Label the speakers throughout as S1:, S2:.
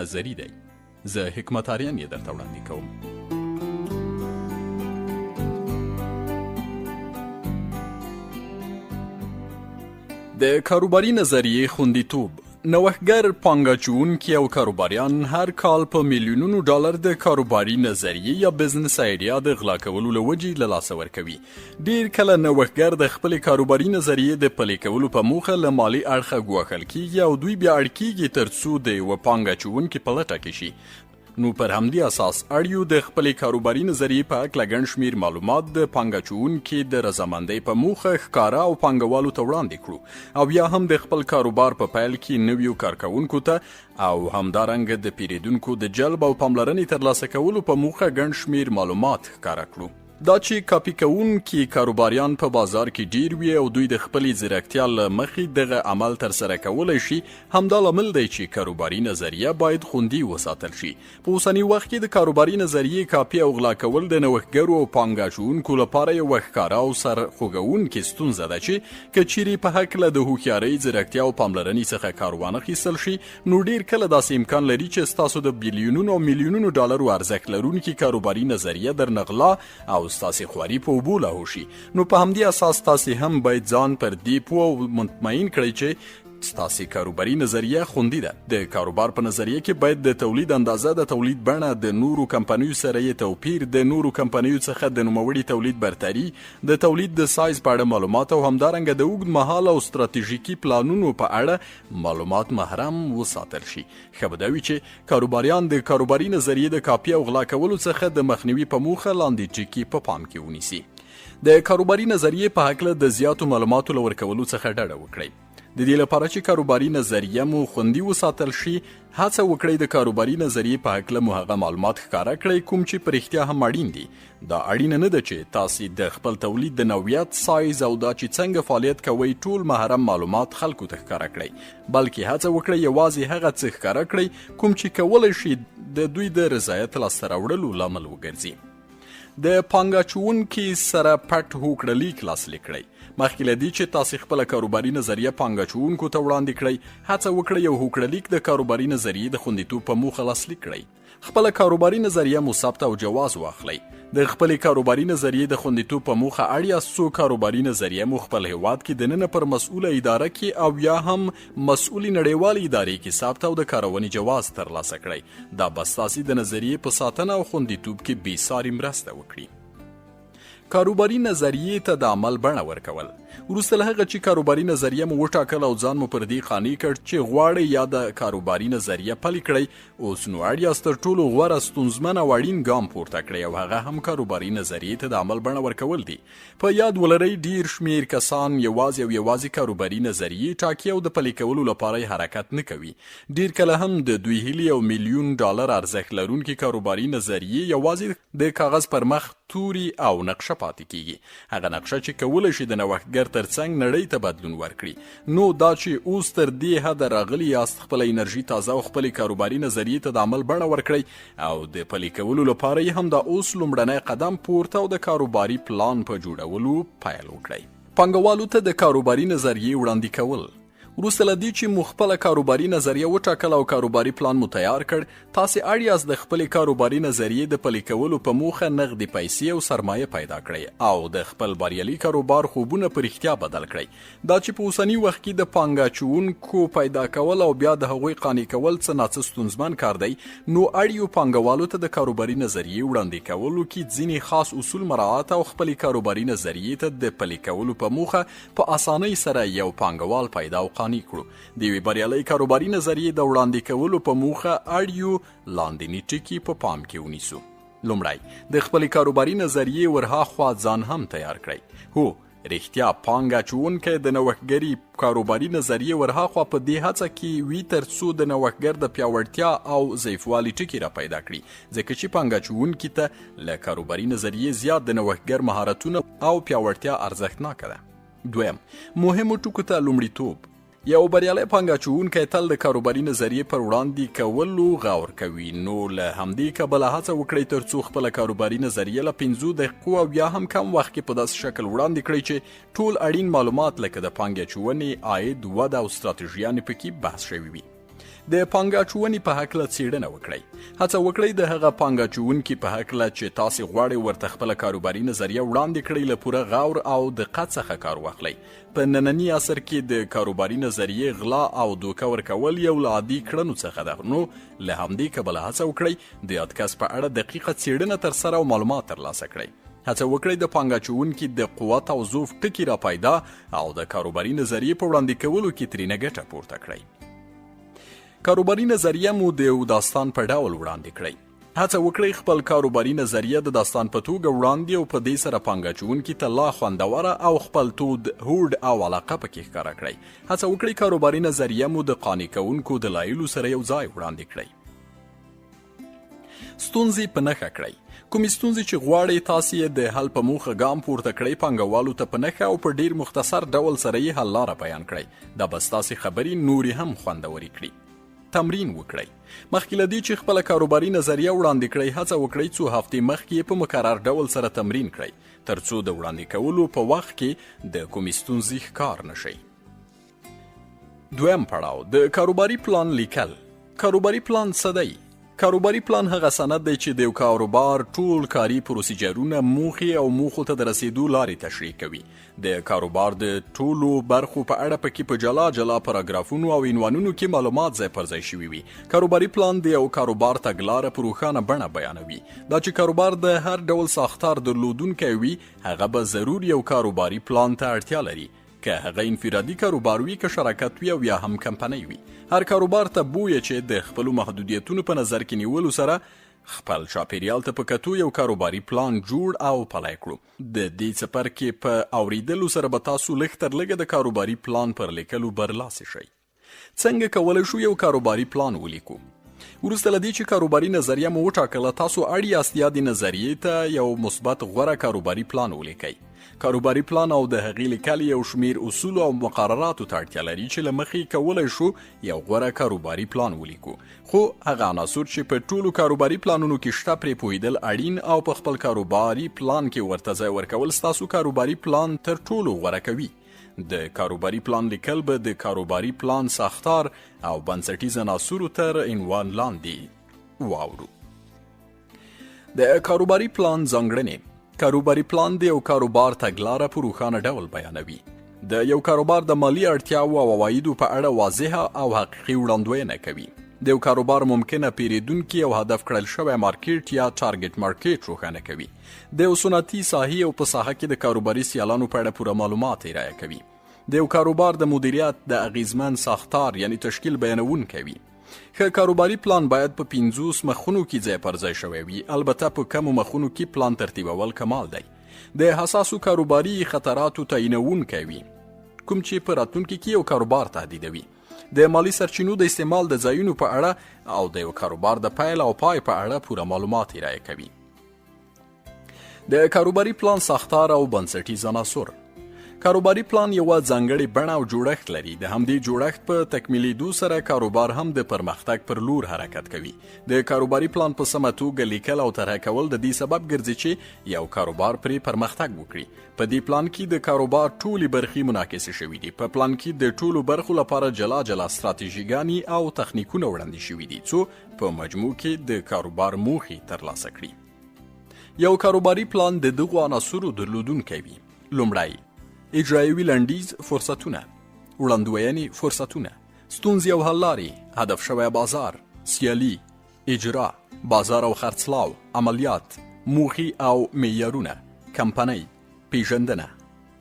S1: نظري دی. زه حکمت آریان یې درته وړاندې کوم. د کاروباري نظریې خوندیتوب. نوښتګر پانګه‌اچوونکي او کاروباریان هر کال په میلیونونو ډالر د کاروباري نظریې یا بزنس ایډیا د غلا کولو له وجې له لاسه ورکوي. ډیر کله نوښتګر د خپلې کاروباري نظریې د پلي کولو په موخه له مالي اړخه ګواښل کیږي او دوی بیا اړ کیږي ترڅو د یوه پانګه‌اچوونکي په لټه کې شي. نو پر همدې اساس اړیو د خپلې کاروباري نظریې په هکله ګڼ شمېر معلومات د پانګه‌اچوونکي د رضامندۍ په موخه ښکاره او پانګوالو ته وړاندې کړو او بیا هم د خپل کاروبار په پیل کې نویو کارکوونکو ته او همدارنګه د پیرودونکو د جلب او پاملرنې ترلاسه کولو په موخه ګڼ شمېر معلومات ښکاره کړو. دا چې کاپي کوونکي کاروباریان په بازار کې ډیر وي او دوی د خپلې ځیرکتیا له مخې دغه عمل ترسره کولی شي، همدا لامل دی چې کاروباري نظریه باید خوندي وساتل شي. په اوسني وخت کې د کاروباري نظریې کاپي او غلا کول د نوښتګرو او پانګه‌اچوونکو لپاره یوه ښکاره او سرخوږونکې ستونزه ده چې که چیرې په هکله د هوښیارۍ، ځیرکتیا او پاملرنې څخه کار وانخیستل شي، نو ډیر کله داسې امکان لري چې ستاسو د بیلیونونو او میلیونونو ډالرو ارزښت لرونکي کاروباري نظریه درنه غلا او ستاسې خواري په اوبو لاهو شي. نو په همدې اساس تاسې هم باید ځان پر دې پوه او مطمئن کړئ چې ستاسې کاروباري نظریه خوندي ده. د کاروبار په نظریه کې باید د تولید اندازه، د تولید بڼه، د نورو کمپنیو سره یې توپیر، د نورو کمپنیو څخه د نوموړي تولید برتري، د تولید د سایز په اړه معلومات او همدارنګه د اوږد مهال او ستراتیژیکي پلانونو په اړه معلومات محرم وساتل شي. ښه به دا وي چې کاروباریان د کاروباري نظریې د کاپي او غلا کولو څخه د مخنیوي په موخه لاندې ټکي په پام کې ونیسي. د کاروباري نظریې په هکله د زیاتو معلوماتو له ورکولو څخه ډډه وکړئ. د دې لپاره چې کاروباري نظریه مو خوندي وساتل شي، هڅه وکړئ د کاروباري نظریې په هکله مو هغه معلومات ښکاره کړئ کوم چې په رښتیا هم اړین دي. دا اړینه نه ده چې تاسې د خپل تولید د نوعیت، سایز او دا چې څنګه فعالیت کوئ ټول محرم معلومات خلکو ته ښکاره کړئ، بلکې هڅه وکړئ یوازې هغه څه ښکاره کړئ کوم چې کولی شي د دوی د رضایت لاسته راوړلو لامل وګرځي. د پانګه‌اچوونکي سره پټ هوکړهلیک لاسلیک کړئ. مخکې له دې چې تاسې خپله کاروباري نظریه پانګه‌اچوونکو ته وړاندې کړئ، هڅه وکړئ یو هوکړهلیک د کاروباري نظریې د خوندیتوب په موخه لاسلیک کړئ. خپله کاروباري نظریه مو ثبت او جواز واخلئ. د خپلې کاروباري نظریې د خوندیتوب په موخه اړ یاست څو کاروباري نظریه مو خپل هیواد کې دننه پر مسؤله اداره کې او یا هم مسؤلې نړیوالې ادارې کې ثبت او د کارونې جواز ترلاسه کړئ. دا به ستاسې د نظریې په ساتنه او خوندیتوب کې بېساري مرسته وکړي. کاروباري نظریې ته د عمل بڼه ورکول. وروسته له هغه چې کاروباري نظریه مو وټاکل او ځان مو پر دې قانع کړ چې غواړئ یا د کاروباري نظریه پلي کړئ، اوس نو اړ یاست تر ټولو غوره، ستونزمن او اړین ګام پورته کړئ او هغه هم کاروباري نظریې ته د عمل بڼه ورکول دي. په یاد ولرئ ډیر شمیر کسان یوازې کاروباري نظریې ټاکي او د پلي کولو لپاره یې حرکت نه کوي. ډیر کله هم د دوی هیلې او میلیون ډالر ارزښت لرونکي کاروباري نظریې یوازې د کاغذ پر مخ توري او نقشه پاتې کیږي. هغه نقشه چې کولی شي د نوښتګر ترڅنګ نړۍ ته بدلون ورکړي. نو دا چې اوس تر دې حده راغلي یاست، خپله انرژي تازه او خپلې کاروباري نظریې ته د عمل بڼه ورکړئ او د پلي کولو لپاره یې هم دا اوس لومړنی قدم پورته او د کاروباري پلان په جوړولو پیل وکړئ. پانګوالو ته د کاروباري نظریې وړاندې کول. وروسته له دې چې مو خپله کاروباري نظریه وټاکل او کاروباري پلان مو تیار کړ، تاسې اړ یاست د خپلې کاروباري نظریې د پلي کولو په موخه نغدي پیسې او سرمایه پیدا کړئ او د خپل بریالي کاروبار خوبونه په رښتیا بدل کړئ. دا چې په اوسني وخت کې د پانګه‌اچوونکو پیدا کول او بیا د هغوی قانع کول څه ناڅه ستونزمن کار دی، نو اړیو پانګوالو ته د کاروباري نظریې وړاندې کولو کې ځینې خاص اصول مراعات او خپلې کاروباري نظریې ته د پلي کولو په موخه په اسانۍ سره یو پانګوال پیدا او قانع کړو. د یوې بریالۍ کاروباري نظریې د وړاندې کولو په موخه اړیو لاندیني ټکي په پام کې ونیسو. لومړی، د خپلې کاروباري نظریې ورهاخوا ځان هم تیار کړئ. هو، رښتیا پانګه‌اچوونکی د نوښتګرې کاروباري نظریې ورهاخوا په دې هڅه کې وي ترڅو د نوښتګر د پیاوړتیا او ضعیفوالي ټکي را پیدا کړي، ځکه چې پانګه‌اچوونکي ته له کاروباري نظریې زیات د نوښتګر مهارتونه او پیاوړتیا ارزښتناکه ده. دویم، مهمو ټکو ته لومړیتوب. یو بریالی پانګه‌اچوونکی تل د کاروباري نظریې پر وړاندې کولو غور کوي. نو له همدې کبله هڅه وکړئ ترڅو خپله کاروباري نظریه له 5 دقیقو او یا هم کم وخت کې په داسې شکل وړاندې کړئ چې ټول اړین معلومات لکه د پانګې اچونې، عاید، وده او ستراتیژیانې پکې بحث شوي وي. د پانګه اچونې په هکله څېړنه وکړئ. هڅه وکړئ د هغه پانګه اچوونکي په هکله چې تاسې غواړئ ورته خپله کاروباري نظریه وړاندې کړئ له پوره غور او دقت څخه کار واخلئ. په ننني عصر کې د کاروباري نظریې غلا او دوکه ورکول یو له عادي کړنو څخه ده، نو له همدې کبله هڅه وکړئ د یاد کس په اړه دقیقه څېړنه ترسره او معلومات ترلاسه کړئ. هڅه وکړئ د پانګه اچوونکي د قوت او ضعف ټکي را پیدا او د کاروباري نظریې په وړاندې کولو کې ترېنه ګټه پورته کړئ. کاروباري نظریه مو د یو داستان په ډول وړاندې کړئ. هڅه وکړئ خپل کاروباري نظریه د داستان په توګه وړاندې او په دې سره پانګه اچوونکي ته لا خوندوره او خپل تود، هوډ او علاقه پکې ښکاره کړئ. هڅه وکړئ کاروباري نظریه مو د قانع کوونکو دلایلو سره یو ځای وړاندې کړئ. ستونزې په نښه کړئ. کومې ستونزې چې غواړئ تاسې یې د حل په موخه ګام پورته کړئ، پانګوالو ته په نښه او په ډیر مختصر ډول سره یې حل لاره بیان کړئ. دا به ستاسې خبرې نورې هم خوندورې کړي. تمرین وکړئ. مخکې له دې چې خپله کاروباري نظریه وړاندې کړئ، هڅه وکړئ څو هفتې مخکې یې په مکرر ډول سره تمرین کړئ، ترڅو د وړاندې کولو په وخت کې د کومې ستونزې ښکار نه شئ. دویم پړاو د کاروباري پلان لیکل. کاروباري پلان څه دی؟ کاروباري پلان هغه سند دی چې د یو کاروبار ټول کاري پروسیجرونه، موخې او موخو ته د رسیدو لارې تشریح کوي. د کاروبار د ټولو برخو په اړه پکې په جلا جلا پاراګرافونو او عنوانونو کې معلومات ځای پر ځای شوي وي. کاروباري پلان د یو کاروبار تګلاره په روښانه بڼه بیانوي. دا چې کاروبار د هر ډول ساختار درلودونکی وي، هغه به ضرور یو کاروباري پلان ته اړتیا لري، که هغه انفرادي کاروبار وي، که شراکت وي او یا هم کمپنۍ وي. هر کاروبار ته بویه چې د خپلو محدودیتونو په نظر کې نیولو سره خپل چاپیریال ته په کتو یو کاروباري پلان جوړ او پلی کړو. د دې څپرکې په اوریدلو سره به تاسو لږ تر لږه د کاروباري پلان پر لیکلو برلاسي شئ. څنګه کولی شو یو کاروباري پلان ولیکو؟ وروسته له دې چې کاروباري نظریه مو وټاکله، تاسو اړ یاست یا د نظریې ته یو مثبت غوره کاروباري پلان ولیکئ. کاروباري پلان او د هغې لیکل یو شمیر اصول او مقرراتو ته اړتیا لري چې له مخې کولی شو یو غوره کاروباري پلان ولیکو. خو هغه عناصر چې په ټولو کاروباري پلانونو کې شته پرې پوهیدل اړین او په خپل کاروباري پلان کې ورته ځای ورکول ستاسو کاروباري پلان تر ټولو غوره کوي. د کاروباري پلان لیکل به د کاروباري پلان ساختار او بنسټیز عناصرو تر عنوان لاندې واورو. د کاروباري پلان ځانګړنې. کاروباري پلان د یو کاروبار تګلاره په روښانه ډول بیانوي. د یو کاروبار د مالی اړتیاو او عوایدو په اړه واضحه او حقیقي وړاندوینه کوي. د یو کاروبار ممکنه پیرودونکي او هدف کړل شوی مارکیټ یا ټارګټ مارکیټ روښانه کوي. د یو صنعتي ساحې او په ساحه کې د کاروباري سیالانو په اړه پوره معلومات ارائه کوي. د یو کاروبار د مدیریت د اغیزمن ساختار یعنی تشکیل بیانونکی وي. ښه کاروباري پلان باید په 50 مخونو کې ځای پر ځای شوی وي. البته په کمو مخونو کې پلان ترتیبول کمال دی. د حساسو کاروباري خطراتو تعیینونکی وي، کوم چې په راتلونکي کې یو کاروبار تهدیدوي. د مالی سرچینو د استعمال د ځایونو په اړه او د یو کاروبار د پیل او پای په اړه پوره معلومات ارائه کوي. د کاروباري پلان ساختار او بنسټیز عناصر. کاروباري پلان یوه ځانګړې بڼه او جوړښت لري. د همدې جوړښت په تکمیلیدو سره کاروبار هم د پرمختګ پر لور حرکت کوي. د کاروباري پلان په سمه توګه لیکل او طرحه کول د دې سبب ګرځي چې یو کاروبار پرې پرمختګ وکړي. په دې پلان کې د کاروبار ټولې برخې منعکسې شوي دي. په پلان کې د ټولو برخو لپاره جلا جلا ستراتیژیګانې او تخنیکونه وړاندې شوي دي څو په مجموع کې د کاروبار موخې ترلاسه کړي. یو کاروباري پلان د دغو عناصرو درلودونکی وي. لومړی، اجرایوي لنډیز فرصتونه، وړاندوینې فرصتونه، ستونزې او حل لارې، هدف شوی بازار، سیالي، اجرا، بازار او خرڅلاو، عملیات، موخې او معیارونه، کمپنۍ، پیژندنه،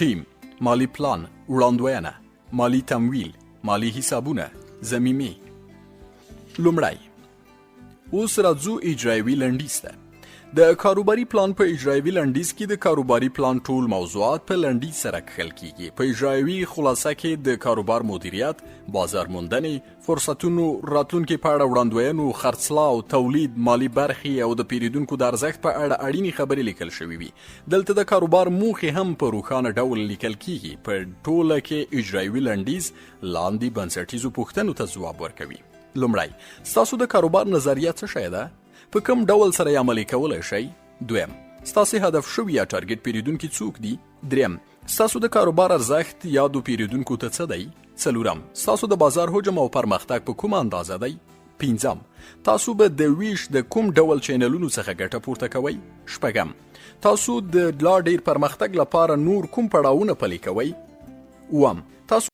S1: ټیم، مالی پلان، وړاندوینه، مالی تمویل، مالی حسابونه، ضمیمې. لومړی، اوس راځو اجرایوي لنډیز ته. د کاروباري پلان په اجرایوي لنډیز کې د کاروباري پلان ټول موضوعات په لنډیز سره کښل کیږي. په اجرایوي خلاصه کې د کاروبار مدیریت، بازار موندنې، فرصتونو، راتلونکي په اړه وړاندوینو، خرڅلاو، تولید، مالی برخې او د پیرودونکو د ارزښت په اړه اړینې خبرې لیکل شوي وي. دلته د کاروبار موخې هم په روښانه ډول لیکل کیږي. په ټوله کې اجرایوي لنډیز لاندې بنسټیزو پوښتنو ته ځواب ورکوي. لومړی، ستاسو د کاروبار نظریه څه شی ده؟ په کوم ډول سره یې عملي کولی شئ؟ دویم، ستاسې هدف شوي یا ټارګټ پیرودونکي څوک دي؟ دریم، ستاسو د کاروبار ارزښت یادو پیرودونکو ته څه دی؟ څلورم، ستاسو د بازار حجم او پرمختګ په کومه اندازه دی؟ پنځم، تاسو به د ویش د کوم ډول چینلونو څخه ګټه پورته کوئ؟ شپږم، تاسو د لا ډیر پرمختګ لپاره نور کوم پړاوونه پلي کوئ؟ اووم، تاسو